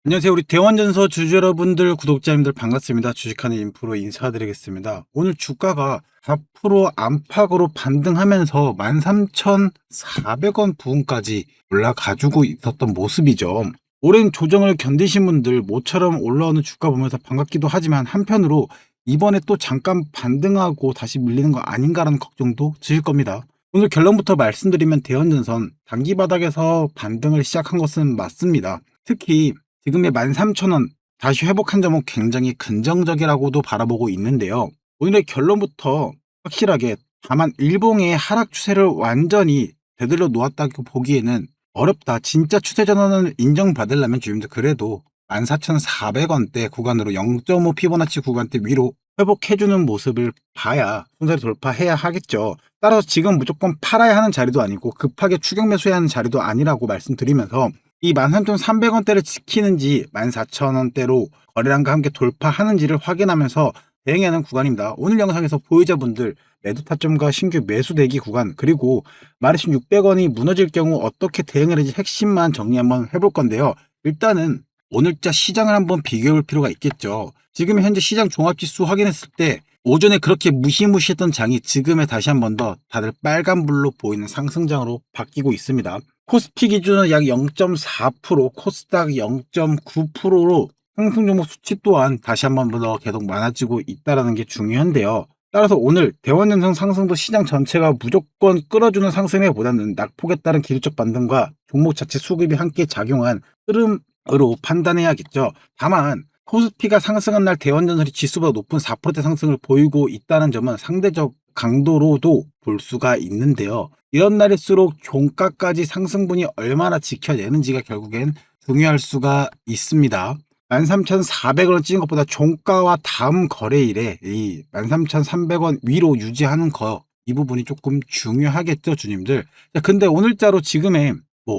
안녕하세요. 우리 대원전서 주주 여러분들, 구독자님들 반갑습니다. 주식하는 인프로 인사드리겠습니다. 오늘 주가가 4% 안팎으로 반등하면서 13,400원 부근까지 올라가지고 있었던 모습이죠. 오랜 조정을 견디신 분들 모처럼 올라오는 주가 보면서 반갑기도 하지만 한편으로 이번에 또 잠깐 반등하고 다시 밀리는 거 아닌가라는 걱정도 드실 겁니다. 오늘 결론부터 말씀드리면 대원전선 단기 바닥에서 반등을 시작한 것은 맞습니다. 특히 지금의 13,000원 다시 회복한 점은 굉장히 긍정적이라고도 바라보고 있는데요. 오늘의 결론부터 확실하게 다만 일봉의 하락 추세를 완전히 되돌려 놓았다고 보기에는 어렵다. 진짜 추세 전환을 인정받으려면 주임들 그래도 14,400원대 구간으로 0.5 피보나치 구간대 위로 회복해주는 모습을 봐야 손자리 돌파해야 하겠죠. 따라서 지금 무조건 팔아야 하는 자리도 아니고 급하게 추격 매수해야 하는 자리도 아니라고 말씀드리면서 이 13,300원대를 지키는지 14,000원대로 거래량과 함께 돌파하는지를 확인하면서 대응하는 구간입니다. 오늘 영상에서 보유자분들 매도 타점과 신규 매수 대기 구간 그리고 마르신 600원이 무너질 경우 어떻게 대응을 하는지 핵심만 정리 한번 해볼 건데요. 일단은 오늘자 시장을 한번 비교해 볼 필요가 있겠죠. 지금 현재 시장 종합지수 확인했을 때 오전에 그렇게 무시무시했던 장이 지금에 다시 한 번 더 다들 빨간불로 보이는 상승장으로 바뀌고 있습니다. 코스피 기준은 약 0.4%, 코스닥 0.9%로 상승 종목 수치 또한 다시 한 번 더 계속 많아지고 있다는 게 중요한데요. 따라서 오늘 대원전선 상승도 시장 전체가 무조건 끌어주는 상승에보다는 낙폭에 따른 기술적 반등과 종목 자체 수급이 함께 작용한 흐름으로 판단해야겠죠. 다만 코스피가 상승한 날 대원전선이 지수보다 높은 4%대 상승을 보이고 있다는 점은 상대적 강도로도 볼 수가 있는데요. 이런 날일수록 종가까지 상승분이 얼마나 지켜내는지가 결국엔 중요할 수가 있습니다. 13,400원 찍은 것보다 종가와 다음 거래일에 이 13,300원 위로 유지하는 거, 이 부분이 조금 중요하겠죠, 주님들. 근데 오늘자로 지금의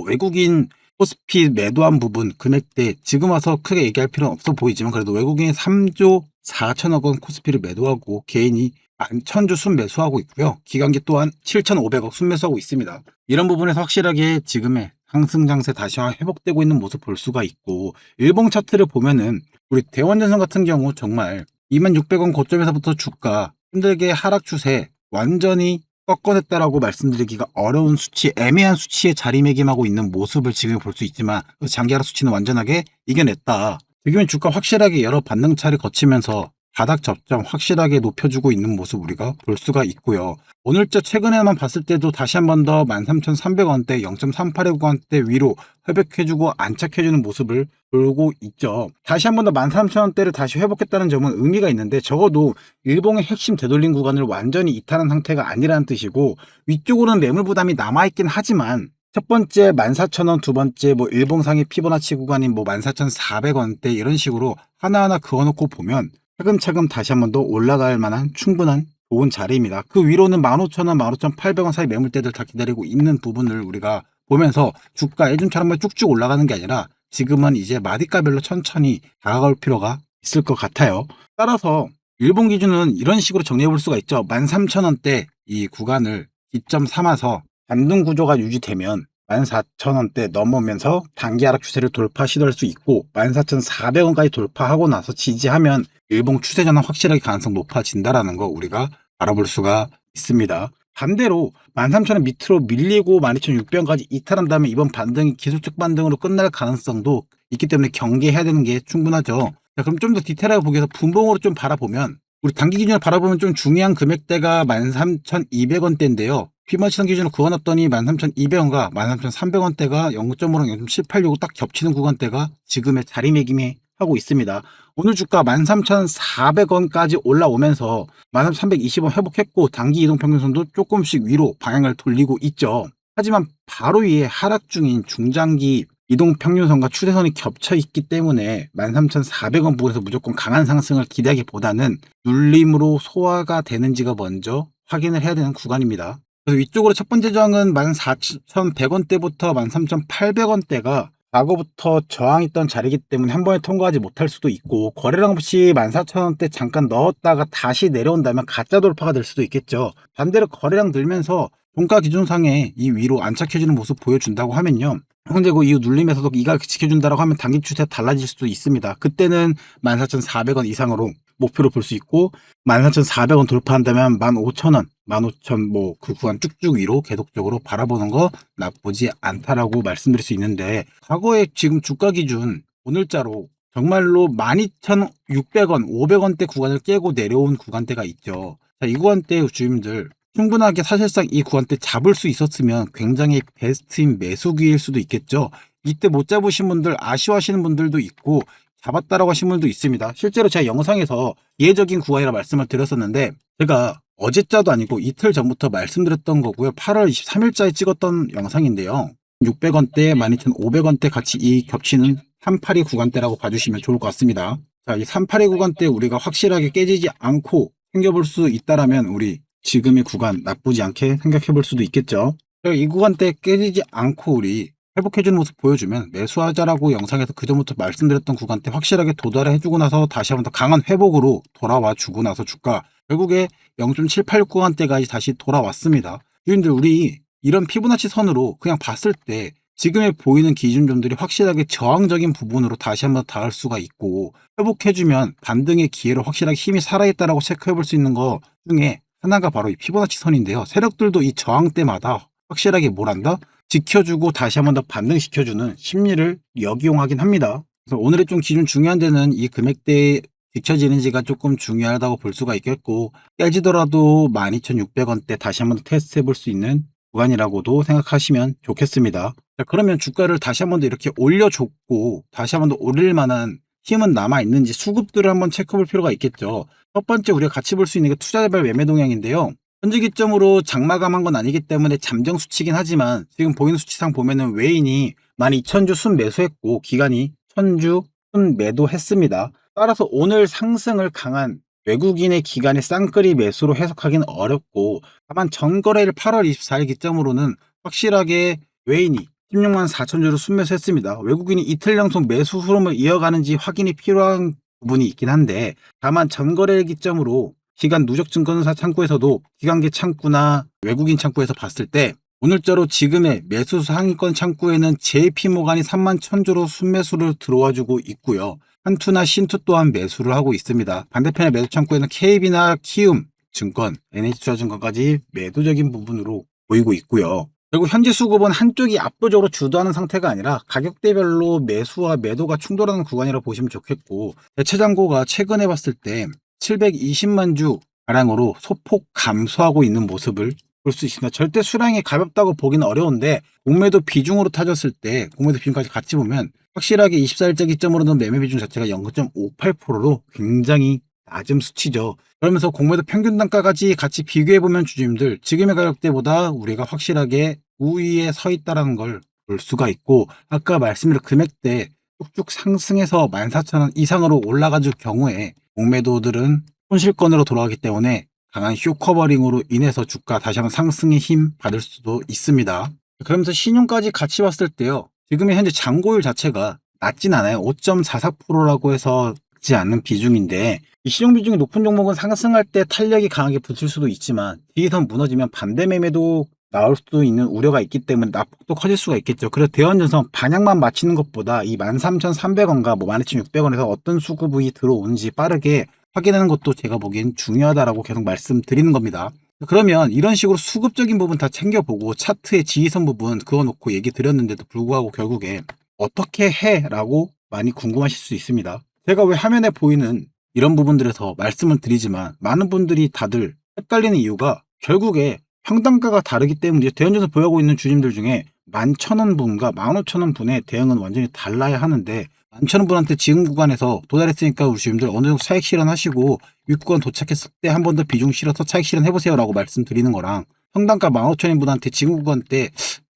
외국인 코스피 매도한 부분 금액대 지금 와서 크게 얘기할 필요는 없어 보이지만 그래도 외국인이 3조 4천억 원 코스피를 매도하고 개인이 11,000주 순매수하고 있고요. 기관기 또한 7,500억 순매수하고 있습니다. 이런 부분에서 확실하게 지금의 상승 장세 다시 회복되고 있는 모습 볼 수가 있고, 일봉 차트를 보면은 우리 대원전선 같은 경우 정말 26,000원 고점에서부터 주가 힘들게 하락 추세 완전히 꺾어냈다라고 말씀드리기가 어려운 수치, 애매한 수치에 자리매김하고 있는 모습을 지금 볼 수 있지만 장기 하락 수치는 완전하게 이겨냈다. 지금은 주가 확실하게 여러 반등차를 거치면서 바닥 접점 확실하게 높여주고 있는 모습 우리가 볼 수가 있고요. 오늘자 최근에만 봤을 때도 다시 한 번 더 13,300원대 0.389 구간대 위로 회복해주고 안착해주는 모습을 보고 있죠. 다시 한 번 더 13,000원대를 다시 회복했다는 점은 의미가 있는데 적어도 일봉의 핵심 되돌림 구간을 완전히 이탈한 상태가 아니라는 뜻이고, 위쪽으로는 매물 부담이 남아있긴 하지만 첫 번째 14,000원, 두 번째 일봉 상위 피보나치 구간인 14,400원대 이런 식으로 하나하나 그어놓고 보면 차근차근 다시 한 번 더 올라갈 만한 충분한 좋은 자리입니다. 그 위로는 15,000원, 15,800원 사이 매물대들 다 기다리고 있는 부분을 우리가 보면서 주가 예전처럼 쭉쭉 올라가는 게 아니라 지금은 이제 마디가별로 천천히 다가갈 필요가 있을 것 같아요. 따라서 일본 기준은 이런 식으로 정리해 볼 수가 있죠. 13,000원대 이 구간을 기점 삼아서 반등 구조가 유지되면 14,000원대 넘으면서 단기 하락 추세를 돌파 시도할 수 있고, 14,400원까지 돌파하고 나서 지지하면 일봉 추세 전환 확실하게 가능성 높아진다라는 거 우리가 알아볼 수가 있습니다. 반대로 13,000원 밑으로 밀리고 12,600원까지 이탈한다면 이번 반등이 기술적 반등으로 끝날 가능성도 있기 때문에 경계해야 되는 게 충분하죠. 자, 그럼 좀 더 디테일하게 보기 위해서 분봉으로 좀 바라보면, 우리 단기 기준으로 바라보면 좀 중요한 금액대가 13,200원대인데요. 피보나치 기준으로 그어놨더니 13,200원과 13,300원대가 0.5랑 0.786로 딱 겹치는 구간대가 지금의 자리매김이 하고 있습니다. 오늘 주가 13,400원까지 올라오면서 13,320원 회복했고 단기 이동평균선도 조금씩 위로 방향을 돌리고 있죠. 하지만 바로 위에 하락 중인 중장기 이동평균선과 추세선이 겹쳐 있기 때문에 13,400원 부근에서 무조건 강한 상승을 기대하기보다는 눌림으로 소화가 되는지가 먼저 확인을 해야 되는 구간입니다. 그래서 위쪽으로 첫 번째 저항은 14,100원대부터 13,800원대가 과거부터 저항했던 자리이기 때문에 한 번에 통과하지 못할 수도 있고, 거래량 없이 14,000원대 잠깐 넣었다가 다시 내려온다면 가짜 돌파가 될 수도 있겠죠. 반대로 거래량 늘면서 종가 기준상에 이 위로 안착해지는 모습 보여준다고 하면요, 형제고 이후 눌림에서도 이가 지켜준다라고 하면 단기 추세가 달라질 수도 있습니다. 그때는 14,400원 이상으로 목표로 볼 수 있고 14,400원 돌파한다면 15,000원, 15,000 뭐 그 구간 쭉쭉 위로 계속적으로 바라보는 거 나쁘지 않다라고 말씀드릴 수 있는데 과거에 지금 주가 기준 오늘자로 정말로 12,600원, 500원대 구간을 깨고 내려온 구간대가 있죠. 자, 이 구간대 주임들 충분하게 사실상 이 구간대 잡을 수 있었으면 굉장히 베스트인 매수기일 수도 있겠죠. 이때 못 잡으신 분들 아쉬워하시는 분들도 있고 잡았다라고 하신 분도 있습니다. 실제로 제가 영상에서 예적인 구간이라 말씀을 드렸었는데 제가 어제자도 아니고 이틀 전부터 말씀드렸던 거고요. 8월 23일자에 찍었던 영상인데요. 600원대, 12,500원대 같이 이 겹치는 382 구간대라고 봐주시면 좋을 것 같습니다. 자, 이 382 구간대 우리가 확실하게 깨지지 않고 챙겨볼 수 있다라면 우리 지금의 구간 나쁘지 않게 생각해 볼 수도 있겠죠. 이 구간대 깨지지 않고 우리 회복해주는 모습 보여주면 매수하자라고 영상에서 그전부터 말씀드렸던 구간대 확실하게 도달을 해주고 나서 다시 한번 더 강한 회복으로 돌아와 주고 나서 주가 결국에 0.786 구간대까지 다시 돌아왔습니다. 주인들 우리 이런 피보나치 선으로 그냥 봤을 때 지금의 보이는 기준점들이 확실하게 저항적인 부분으로 다시 한번 닿을 수가 있고 회복해주면 반등의 기회로 확실하게 힘이 살아있다라고 체크해 볼 수 있는 거 중에 하나가 바로 이 피보나치 선인데요. 세력들도 이 저항 때마다 확실하게 뭘 한다? 지켜주고 다시 한번 더 반등시켜주는 심리를 역이용하긴 합니다. 그래서 오늘의 좀 기준 중요한 데는 이 금액대에 비춰지는지가 조금 중요하다고 볼 수가 있겠고 깨지더라도 12,600원대 다시 한번 더 테스트 해볼 수 있는 구간이라고도 생각하시면 좋겠습니다. 자, 그러면 주가를 다시 한번 더 이렇게 올려줬고 다시 한번 더 오를 만한 힘은 남아있는지 수급들을 한번 체크해 볼 필요가 있겠죠. 첫 번째 우리가 같이 볼 수 있는 게 투자자별 매매 동향인데요. 현재 기점으로 장마감한 건 아니기 때문에 잠정 수치긴 하지만 지금 보이는 수치상 보면은 외인이 12,000주 순매수했고 기간이 1,000주 순매도했습니다. 따라서 오늘 상승을 강한 외국인의 기간의 쌍끌이 매수로 해석하기는 어렵고 다만 전거래일 8월 24일 기점으로는 확실하게 외인이 16만 4천주를 순매수했습니다. 외국인이 이틀 연속 매수 흐름을 이어가는지 확인이 필요한 부분이 있긴 한데 다만 전거래일 기점으로 기간 누적 증권사 창구에서도 기관계 창구나 외국인 창구에서 봤을 때 오늘자로 지금의 매수 상위권 창구에는 JP모간이 3만 1,000주로 순매수를 들어와주고 있고요. 한투나 신투 또한 매수를 하고 있습니다. 반대편의 매수 창구에는 KB나 키움 증권, NH투자증권까지 매도적인 부분으로 보이고 있고요. 그리고 현재 수급은 한쪽이 압도적으로 주도하는 상태가 아니라 가격대별로 매수와 매도가 충돌하는 구간이라고 보시면 좋겠고 대체장고가 최근에 봤을 때 720만 주 가량으로 소폭 감소하고 있는 모습을 볼 수 있습니다. 절대 수량이 가볍다고 보기는 어려운데 공매도 비중으로 따졌을 때 공매도 비중까지 같이 보면 확실하게 24일자 기점으로는 매매 비중 자체가 0.58%로 굉장히 낮은 수치죠. 그러면서 공매도 평균 단가까지 같이 비교해보면 주주님들 지금의 가격대보다 우리가 확실하게 우위에 서 있다는 걸 볼 수가 있고 아까 말씀드린 금액대 쭉쭉 상승해서 14,000원 이상으로 올라가줄 경우에 공매도들은 손실권으로 돌아가기 때문에 강한 쇼커버링으로 인해서 주가 다시 한번 상승의 힘 받을 수도 있습니다. 그러면서 신용까지 같이 봤을 때요. 지금의 현재 잔고율 자체가 낮진 않아요. 5.44%라고 해서 낮지 않는 비중인데 이 신용 비중이 높은 종목은 상승할 때 탄력이 강하게 붙을 수도 있지만 뒤에선 무너지면 반대 매매도 나올 수도 있는 우려가 있기 때문에 낙폭도 커질 수가 있겠죠. 그래서 대원전선 반향만 맞추는 것보다 이 13,300원과 뭐 12,600원에서 어떤 수급이 들어오는지 빠르게 확인하는 것도 제가 보기엔 중요하다라고 계속 말씀드리는 겁니다. 그러면 이런 식으로 수급적인 부분 다 챙겨보고 차트의 지지선 부분 그거 놓고 얘기 드렸는데도 불구하고 결국에 어떻게 해? 라고 많이 궁금하실 수 있습니다. 제가 왜 화면에 보이는 이런 부분들에서 말씀을 드리지만 많은 분들이 다들 헷갈리는 이유가 결국에 평단가가 다르기 때문이죠. 대형전선 보유하고 있는 주님들 중에 11,000원 분과 15,000원 분의 대응은 완전히 달라야 하는데 11,000원 분한테 지금 구간에서 도달했으니까 우리 주님들 어느 정도 차익 실현하시고 윗구간 도착했을 때 한 번 더 비중 실어서 차익 실현해보세요 라고 말씀드리는 거랑 평단가 15,000원 분한테 지금 구간 때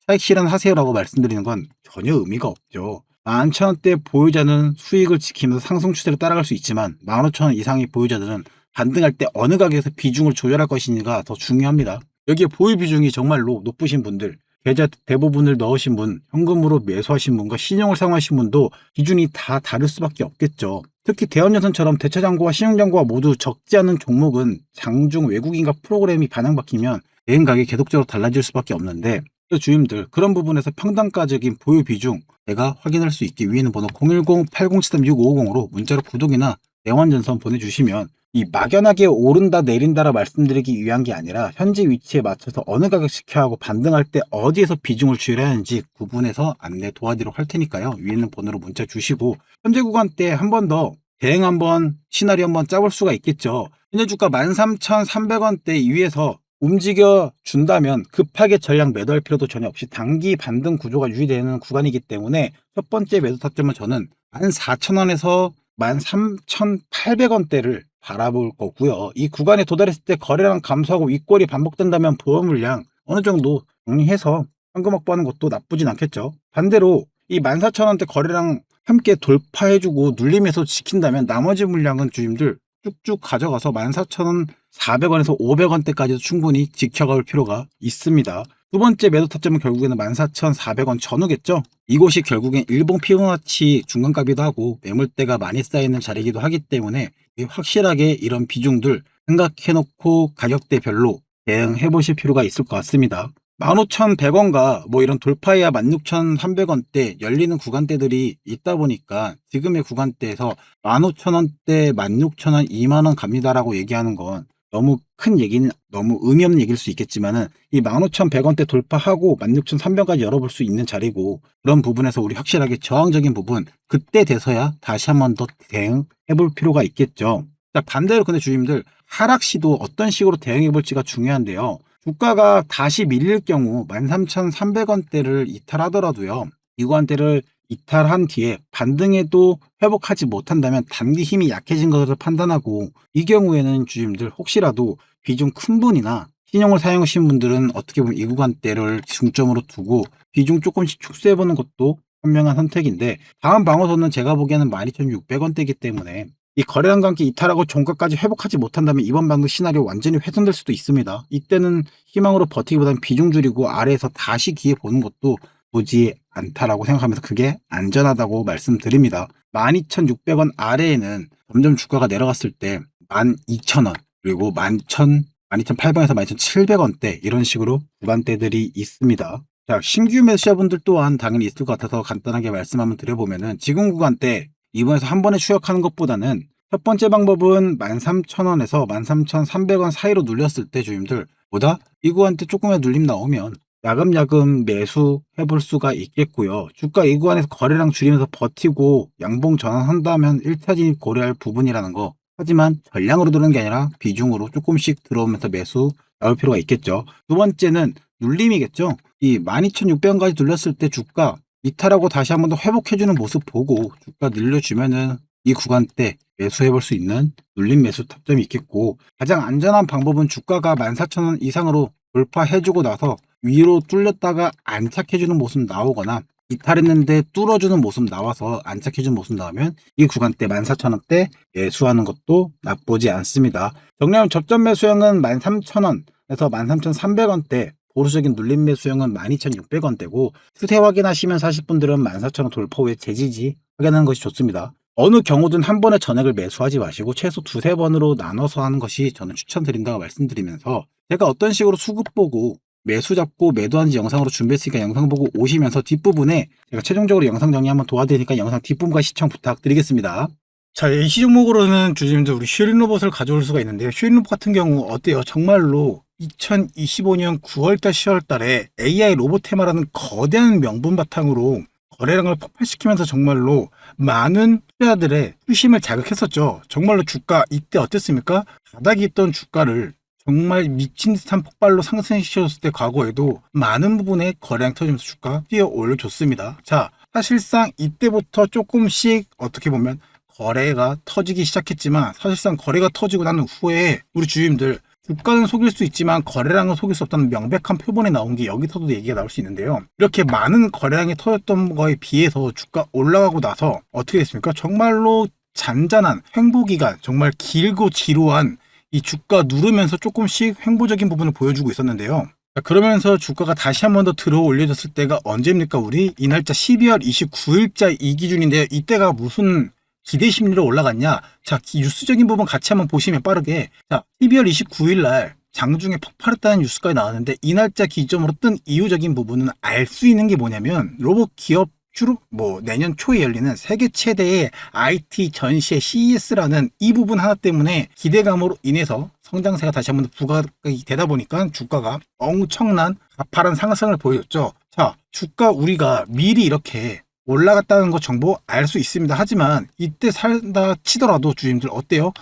차익 실현하세요 라고 말씀드리는 건 전혀 의미가 없죠. 11,000원대 보유자는 수익을 지키면서 상승 추세를 따라갈 수 있지만 15,000원 이상의 보유자들은 반등할 때 어느 가격에서 비중을 조절할 것인지가 더 중요합니다. 여기에 보유 비중이 정말로 높으신 분들 계좌 대부분을 넣으신 분, 현금으로 매수하신 분과 신용을 사용하신 분도 기준이 다 다를 수밖에 없겠죠. 특히 대원전선처럼 대차장고와 신용장고가 모두 적지 않은 종목은 장중 외국인과 프로그램이 반영바뀌면 대응 가격이 계속적으로 달라질 수밖에 없는데 그래서 주임들 그런 부분에서 평단가적인 보유 비중 제가 확인할 수 있기 위해는 번호 010-8073-6550으로 문자로 구독이나 내원전선 보내주시면 이 막연하게 오른다 내린다라 말씀드리기 위한 게 아니라 현재 위치에 맞춰서 어느 가격 지켜야 하고 반등할 때 어디에서 비중을 주의해야 하는지 구분해서 안내 도와드리도록 할 테니까요. 위에 있는 번호로 문자 주시고 현재 구간대 한 번 더 대응 한번 시나리오 한번 짜볼 수가 있겠죠. 현재 주가 13,300원대 이후에서 움직여 준다면 급하게 전량 매도할 필요도 전혀 없이 단기 반등 구조가 유지되는 구간이기 때문에 첫 번째 매도 타점은 저는 14,000원에서 13,800원대를 바라볼 거고요. 이 구간에 도달했을 때 거래량 감소하고 윗골이 반복된다면 보유 물량 어느 정도 정리해서 현금 확보하는 것도 나쁘진 않겠죠. 반대로 이 14,000원대 거래량 함께 돌파해주고 눌림에서 지킨다면 나머지 물량은 주임들 쭉쭉 가져가서 14,000원 400원에서 500원대까지도 충분히 지켜갈 필요가 있습니다. 두 번째 매도 타점은 결국에는 14,400원 전후겠죠. 이곳이 결국엔 일봉 피보나치 중간값이기도 하고 매물대가 많이 쌓이는 자리이기도 하기 때문에 확실하게 이런 비중들 생각해놓고 가격대별로 대응해 보실 필요가 있을 것 같습니다. 15,100원과 뭐 이런 돌파해야 16,300원대 열리는 구간대들이 있다 보니까 지금의 구간대에서 15,000원대, 16,000원, 2만원 갑니다라고 얘기하는 건 너무 큰 얘기는 너무 의미 없는 얘기일 수 있겠지만은 이 15,100원대 돌파하고 16,300원까지 열어볼 수 있는 자리고 그런 부분에서 우리 확실하게 저항적인 부분 그때 돼서야 다시 한 번 더 대응해 볼 필요가 있겠죠. 자, 반대로 근데 주임들 하락 시도 어떤 식으로 대응해 볼지가 중요한데요. 주가가 다시 밀릴 경우 13,300원대를 이탈하더라도요. 이 구간대를 이탈한 뒤에 반등에도 회복하지 못한다면 단기 힘이 약해진 것으로 판단하고 이 경우에는 주임들 혹시라도 비중 큰 분이나 신용을 사용하신 분들은 어떻게 보면 이 구간대를 중점으로 두고 비중 조금씩 축소해보는 것도 현명한 선택인데 다음 방어선은 제가 보기에는 12,600원대이기 때문에 이 거래량과 함께 이탈하고 종가까지 회복하지 못한다면 이번 방금 시나리오 완전히 훼손될 수도 있습니다. 이때는 희망으로 버티기보다는 비중 줄이고 아래에서 다시 기회 보는 것도 보지 않다라고 생각하면서 그게 안전하다고 말씀드립니다. 12,600원 아래에는 점점 주가가 내려갔을 때 12,000원 그리고 12,800원에서 12,700원대 이런 식으로 구간대들이 있습니다. 자, 신규 매수자분들 또한 당연히 있을 것 같아서 간단하게 말씀 한번 드려보면은 지금 구간대 이번에서 한 번에 추격하는 것보다는 첫 번째 방법은 13,000원에서 13,300원 사이로 눌렸을 때 주임들 보다 이 구간대 조금의 눌림 나오면 야금야금 매수해 볼 수가 있겠고요. 주가 이 구간에서 거래량 줄이면서 버티고 양봉 전환한다면 1차 진입 고려할 부분이라는 거. 하지만 전량으로 들어오는 게 아니라 비중으로 조금씩 들어오면서 매수 나올 필요가 있겠죠. 두 번째는 눌림이겠죠. 이 12,600원까지 눌렸을 때 주가 이탈하고 다시 한 번 더 회복해주는 모습 보고 주가 늘려주면은 이 구간대 매수해볼 수 있는 눌림 매수 타점이 있겠고 가장 안전한 방법은 주가가 14,000원 이상으로 돌파해주고 나서 위로 뚫렸다가 안착해주는 모습 나오거나 이탈했는데 뚫어주는 모습 나와서 안착해주는 모습 나오면 이 구간대 14,000원대 매수하는 것도 나쁘지 않습니다. 정리하면 접전 매수형은 13,000원에서 13,300원대 보수적인 눌림 매수형은 12,600원대고 추세 확인하시면서 하실 분들은 14,000원 돌파 후에 재지지 확인하는 것이 좋습니다. 어느 경우든 한 번에 전액을 매수하지 마시고 최소 두세 번으로 나눠서 하는 것이 저는 추천드린다고 말씀드리면서 제가 어떤 식으로 수급 보고 매수 잡고 매도하는지 영상으로 준비했으니까 영상 보고 오시면서 뒷부분에 제가 최종적으로 영상 정리 한번 도와드리니까 영상 뒷부분과 시청 부탁드리겠습니다. 자, AC 종목으로는 주님들 우리 슈린 로봇을 가져올 수가 있는데요. 슈린 로봇 같은 경우 어때요? 정말로 2025년 9월달 10월달에 AI 로봇 테마라는 거대한 명분 바탕으로 거래량을 폭발시키면서 정말로 많은 투자자들의 수심을 자극했었죠. 정말로 주가 이때 어땠습니까? 바닥에 있던 주가를 정말 미친 듯한 폭발로 상승시켰을 때 과거에도 많은 부분에 거래량 터지면서 주가 뛰어 올려줬습니다. 자, 사실상 이때부터 조금씩 어떻게 보면 거래가 터지기 시작했지만 사실상 거래가 터지고 나는 후에 우리 주임들 주가는 속일 수 있지만 거래량은 속일 수 없다는 명백한 표본이 나온 게 여기서도 얘기가 나올 수 있는데요. 이렇게 많은 거래량이 터졌던 거에 비해서 주가 올라가고 나서 어떻게 됐습니까? 정말로 잔잔한 횡보기간 정말 길고 지루한 이 주가 누르면서 조금씩 횡보적인 부분을 보여주고 있었는데요. 그러면서 주가가 다시 한 번 더 들어 올려졌을 때가 언제입니까? 우리 이 날짜 12월 29일자 이 기준인데요. 이때가 무슨 기대 심리로 올라갔냐? 자, 뉴스적인 부분 같이 한번 보시면 빠르게 자, 12월 29일 날 장중에 폭발했다는 뉴스까지 나왔는데 이 날짜 기점으로 뜬 이유적인 부분은 알 수 있는 게 뭐냐면 로봇 기업 주로 내년 초에 열리는 세계 최대의 IT 전시회 CES라는 이 부분 하나 때문에 기대감으로 인해서 성장세가 다시 한번 부각이 되다 보니까 주가가 엄청난 가파른 상승을 보여줬죠. 자, 주가 우리가 미리 이렇게 올라갔다는 거 정보 알 수 있습니다. 하지만 이때 살다 치더라도 주님들 어때요?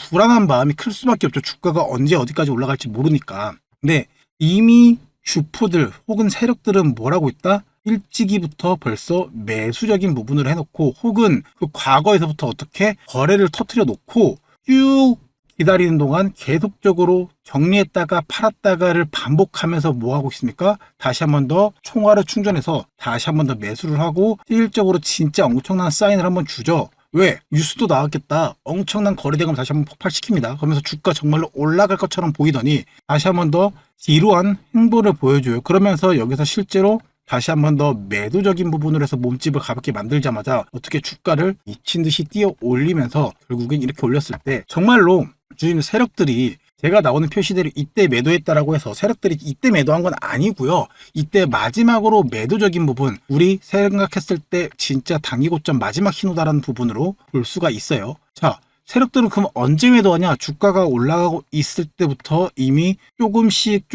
불안한 마음이 클 수밖에 없죠. 주가가 언제 어디까지 올라갈지 모르니까. 근데 이미 주포들 혹은 세력들은 뭘 하고 있다? 일찍이부터 벌써 매수적인 부분을 해놓고 혹은 그 과거에서부터 어떻게 거래를 터트려 놓고 쭉 기다리는 동안 계속적으로 정리했다가 팔았다가를 반복하면서 뭐 하고 있습니까? 다시 한 번 더 총알을 충전해서 다시 한 번 더 매수를 하고 실질적으로 진짜 엄청난 사인을 한번 주죠. 왜? 뉴스도 나왔겠다. 엄청난 거래대금 다시 한번 폭발시킵니다. 그러면서 주가 정말로 올라갈 것처럼 보이더니 다시 한 번 더 지루한 행보를 보여줘요. 그러면서 여기서 실제로 다시 한 번 더 매도적인 부분으로 해서 몸집을 가볍게 만들자마자 어떻게 주가를 미친 듯이 뛰어 올리면서 결국엔 이렇게 올렸을 때 정말로 주인 세력들이 제가 나오는 표시대로 이때 매도했다라고 해서 세력들이 이때 매도한 건 아니고요. 이때 마지막으로 매도적인 부분, 우리 생각했을 때 진짜 단기 고점 마지막 신호다라는 부분으로 볼 수가 있어요. 자, 세력들은 그럼 언제 매도하냐? 주가가 올라가고 있을 때부터 이미 조금씩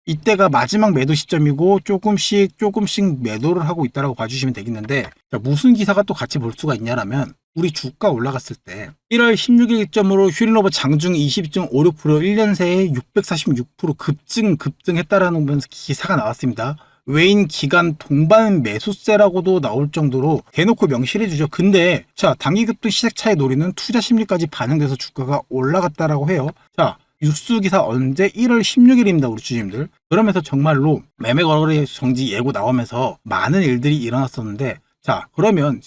이때가 마지막 매도 시점이고 조금씩 매도를 하고 있다라고 봐주시면 되겠는데, 자, 무슨 기사가 또 같이 볼 수가 있냐라면 우리 주가 올라갔을 때 1월 16일 기점으로 휴일로버 장중 22.56% 1년 새에 646% 급등했다라는 기사가 나왔습니다. 외인 기간 동반 매수세라고도 나올 정도로 대놓고 명시를 해주죠. 근데 자, 단기 급등 시세 차익 노리는 투자 심리까지 반영돼서 주가가 올라갔다라고 해요. 자, 뉴스 기사 언제? 1월 16일입니다. 우리 주주님들. 그러면서 정말로 매매 거래 정지 예고 나오면서 많은 일들이 일어났었는데, 자, 그러면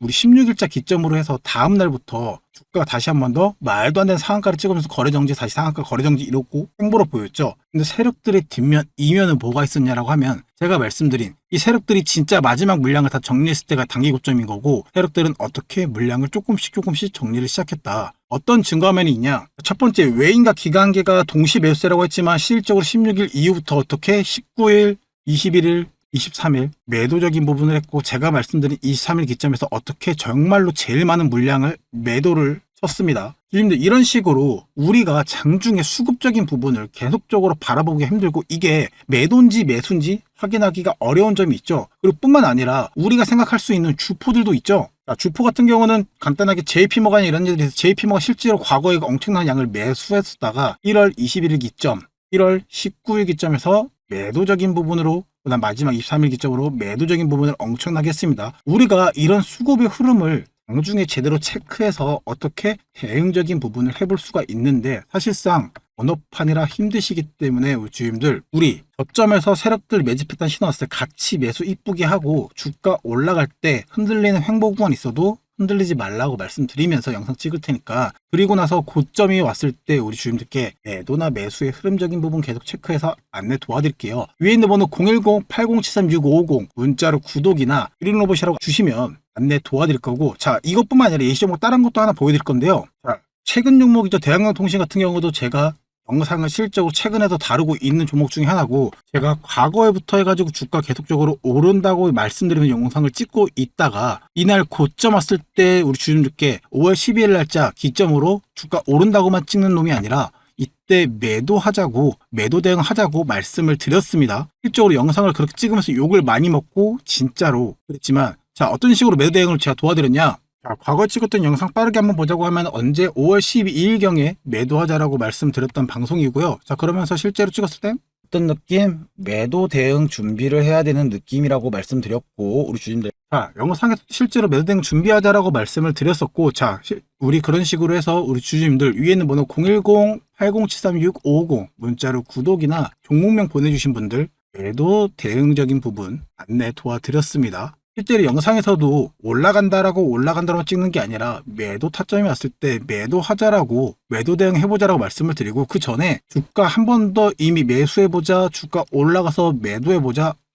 우리 16일자 기점으로 해서 다음 날부터 주가가 다시 한 번 더 말도 안 되는 상한가를 찍으면서 거래 정지, 다시 상한가 거래 정지 이렇고 행보로 보였죠. 근데 세력들의 뒷면, 이면은 뭐가 있었냐라고 하면 제가 말씀드린 이 세력들이 진짜 마지막 물량을 다 정리했을 때가 단기 고점인 거고, 세력들은 어떻게 물량을 조금씩 정리를 시작했다. 어떤 증거화면이 있냐? 첫 번째, 외인과 기관계가 동시 매수세라고 했지만 실질적으로 16일 이후부터 어떻게 19일, 21일, 23일 매도적인 부분을 했고, 제가 말씀드린 23일 기점에서 어떻게 정말로 제일 많은 물량을 매도를 쳤습니다. 주님들, 이런 식으로 우리가 장중에 수급적인 부분을 계속적으로 바라보기 힘들고 이게 매도인지 매수인지 확인하기가 어려운 점이 있죠. 그리고 뿐만 아니라 우리가 생각할 수 있는 주포들도 있죠. 자, 주포 같은 경우는 간단하게 JP모간이 이런 일들이 있어서 JP모가 실제로 과거에 엄청난 양을 매수했다가 1월 21일 기점, 1월 19일 기점에서 매도적인 부분으로, 그다음 마지막 23일 기점으로 매도적인 부분을 엄청나게 했습니다. 우리가 이런 수급의 흐름을 장중에 제대로 체크해서 어떻게 대응적인 부분을 해볼 수가 있는데, 사실상 번호판이라 힘드시기 때문에 우리 주임들, 우리 저점에서 세력들 매집했다는 신호 왔을 때 같이 매수 이쁘게 하고 주가 올라갈 때 흔들리는 횡보구간 있어도 흔들리지 말라고 말씀드리면서 영상 찍을 테니까, 그리고 나서 고점이 왔을 때 우리 주임들께 매도나 매수의 흐름적인 부분 계속 체크해서 안내 도와드릴게요. 위에 있는 번호 010-8073-6550 문자로 구독이나 유린로봇이라고 주시면 안내 도와드릴 거고, 자, 이것뿐만 아니라 예시 종목 다른 것도 하나 보여드릴 건데요. 자, 최근 종목이죠. 대한항공통신 같은 경우도 제가 영상을 실적으로 최근에도 다루고 있는 종목 중에 하나고, 제가 과거에부터 해가지고 주가 계속적으로 오른다고 말씀드리는 영상을 찍고 있다가 이날 고점 왔을 때 우리 주주님들께 5월 12일 날짜 기점으로 주가 오른다고만 찍는 놈이 아니라 이때 매도하자고, 매도 대응하자고 말씀을 드렸습니다. 실적으로 영상을 그렇게 찍으면서 욕을 많이 먹고 진짜로 그랬지만, 자, 어떤 식으로 매도 대응을 제가 도와드렸냐? 자, 과거 찍었던 영상 빠르게 한번 보자고 하면 언제 5월 12일경에 매도하자라고 말씀드렸던 방송이고요. 자, 그러면서 실제로 찍었을 때 어떤 느낌? 매도 대응 준비를 해야 되는 느낌이라고 말씀드렸고, 우리 주님들, 자, 영상에서 실제로 매도 대응 준비하자라고 말씀을 드렸었고, 자, 우리 그런 식으로 해서 우리 주주님들 위에 있는 번호 010-8073-6550 문자로 구독이나 종목명 보내주신 분들 매도 대응적인 부분 안내 도와드렸습니다. 실제로 영상에서도 올라간다라고 찍는 게 아니라 매도 타점이 왔을 때 매도하자라고, 매도 대응해보자라고 말씀을 드리고, 그 전에 주가 한 번 더 이미 매수해보자, 주가 올라가서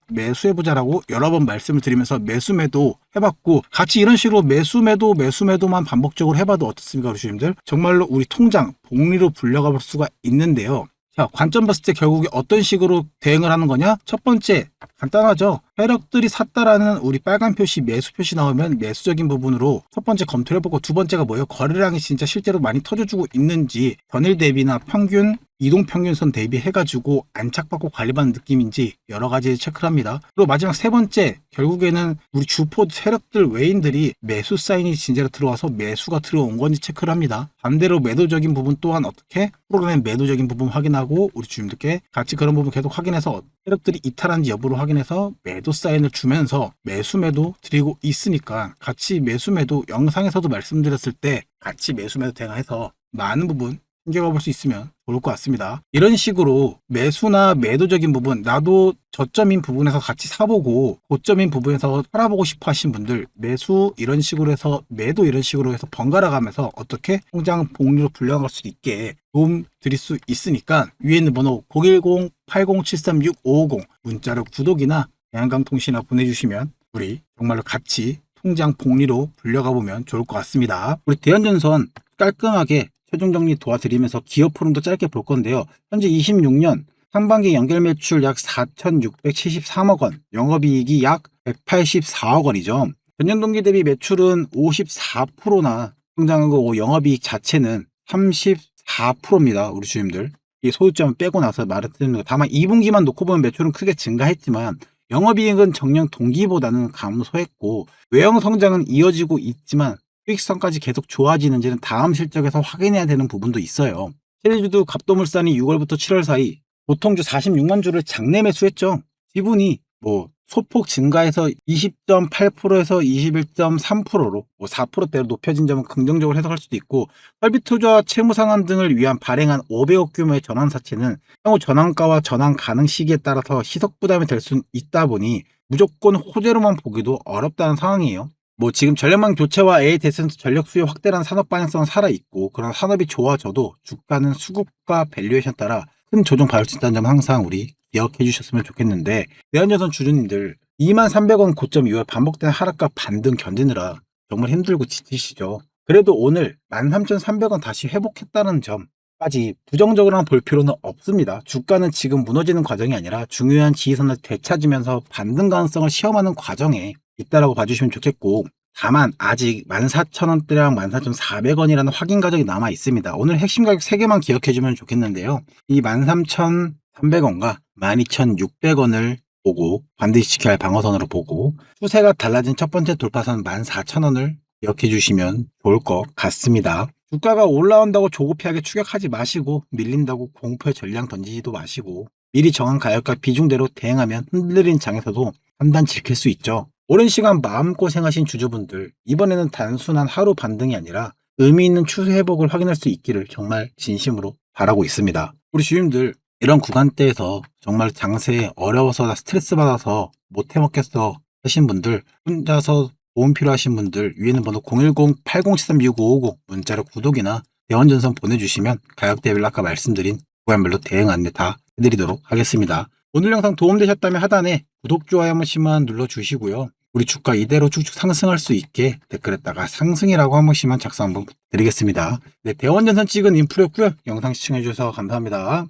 매수해보자라고 여러 번 말씀을 드리면서 매수 매도 해봤고, 같이 이런 식으로 매수 매도만 반복적으로 해봐도 어떻습니까, 우리 주님들? 정말로 우리 통장 복리로 불려가 볼 수가 있는데요. 자, 관점 봤을 때 결국에 어떤 식으로 대응을 하는 거냐? 첫 번째, 간단하죠. 세력들이 샀다라는 우리 빨간 표시, 매수 표시 나오면 매수적인 부분으로 첫 번째 검토를 해보고, 두 번째가 뭐예요? 거래량이 진짜 실제로 많이 터져주고 있는지, 전일 대비나 평균, 이동평균선 대비해가지고 안착받고 관리받는 느낌인지 여러 가지 체크를 합니다. 그리고 마지막 세 번째, 결국에는 우리 주포 세력들 외인들이 매수 사인이 진짜로 들어와서 매수가 들어온 건지 체크를 합니다. 반대로 매도적인 부분 또한 어떻게? 프로그램 매도적인 부분 확인하고 우리 주님들께 같이 그런 부분 계속 확인해서 세력들이 이탈한지 여부를 확인해서 매도 사인을 주면서 매수 매도 드리고 있으니까 같이 매수 매도 영상에서도 말씀드렸을 때 같이 매수 매도 대응해서 많은 부분 챙겨가 볼 수 있으면 좋을 것 같습니다. 이런 식으로 매수나 매도적인 부분, 나도 저점인 부분에서 같이 사보고 고점인 부분에서 팔아보고 싶어 하신 분들, 매수 이런 식으로 해서 매도 이런 식으로 해서 번갈아 가면서 어떻게 통장 복리로 불려갈 수 있게 도움 드릴 수 있으니까 위에 있는 번호 010-8073-6550 문자로 구독이나 대한강통신이나 보내주시면 우리 정말로 같이 통장 복리로 불려가 보면 좋을 것 같습니다. 우리 대한전선 깔끔하게 최종 정리 도와드리면서 기업 흐름도 짧게 볼 건데요. 현재 26년 상반기 연결 매출 약 4,673억 원, 영업이익이 약 184억 원이죠. 전년 동기 대비 매출은 54%나 성장하고 영업이익 자체는 34%입니다. 우리 주님들. 이 소유점 빼고 나서 말씀드리는 거. 다만 2분기만 놓고 보면 매출은 크게 증가했지만 영업이익은 정년 동기보다는 감소했고 외형 성장은 이어지고 있지만 수익성까지 계속 좋아지는지는 다음 실적에서 확인해야 되는 부분도 있어요. 세리주도 갑도물산이 6월부터 7월 사이 보통주 46만 주를 장내 매수했죠. 지분이 소폭 증가해서 20.8%에서 21.3%로 4%대로 높여진 점은 긍정적으로 해석할 수도 있고, 설비 투자 채무 상환 등을 위한 발행한 500억 규모의 전환사채는 향후 전환가와 전환 가능 시기에 따라서 희석 부담이 될 수 있다 보니 무조건 호재로만 보기도 어렵다는 상황이에요. 지금 전력망 교체와 AI 데센스 전력 수요 확대라는 산업 방향성은 살아있고 그런 산업이 좋아져도 주가는 수급과 밸류에이션 따라 큰 조정 받을 수 있다는 점 항상 우리 기억해 주셨으면 좋겠는데, 대한전선 주주님들 23,300원 고점 이후에 반복된 하락과 반등 견디느라 정말 힘들고 지치시죠. 그래도 오늘 13,300원 다시 회복했다는 점까지 부정적으로만 볼 필요는 없습니다. 주가는 지금 무너지는 과정이 아니라 중요한 지지선을 되찾으면서 반등 가능성을 시험하는 과정에 있다라고 봐주시면 좋겠고, 다만 아직 14,000원대랑 14,400원이라는 확인 가격이 남아 있습니다. 오늘 핵심 가격 3개만 기억해주면 좋겠는데요. 이 13,300원과 12,600원을 보고 반드시 지켜야 할 방어선으로 보고, 추세가 달라진 첫 번째 돌파선 14,000원을 기억해 주시면 좋을 것 같습니다. 주가가 올라온다고 조급하게 추격하지 마시고 밀린다고 공포의 전량 던지지도 마시고 미리 정한 가격과 비중대로 대응하면 흔들린 장에서도 판단 지킬 수 있죠. 오랜 시간 마음고생하신 주주분들, 이번에는 단순한 하루 반등이 아니라 의미 있는 추세 회복을 확인할 수 있기를 정말 진심으로 바라고 있습니다. 우리 주님들, 이런 구간대에서 정말 장세에 어려워서 스트레스 받아서 못 해먹겠어 하신 분들, 혼자서 도움 필요하신 분들, 위에는 번호 010-8073-6550 문자로 구독이나 대원전선 보내주시면 가격 대비를 아까 말씀드린 구간별로 대응 안내 다 해드리도록 하겠습니다. 오늘 영상 도움되셨다면 하단에 구독, 좋아요 한 번씩만 눌러주시고요. 우리 주가 이대로 쭉쭉 상승할 수 있게 댓글에다가 상승이라고 한 번씩만 작성 한번 드리겠습니다. 네, 대원전선 찍은 인프로였고요. 영상 시청해주셔서 감사합니다.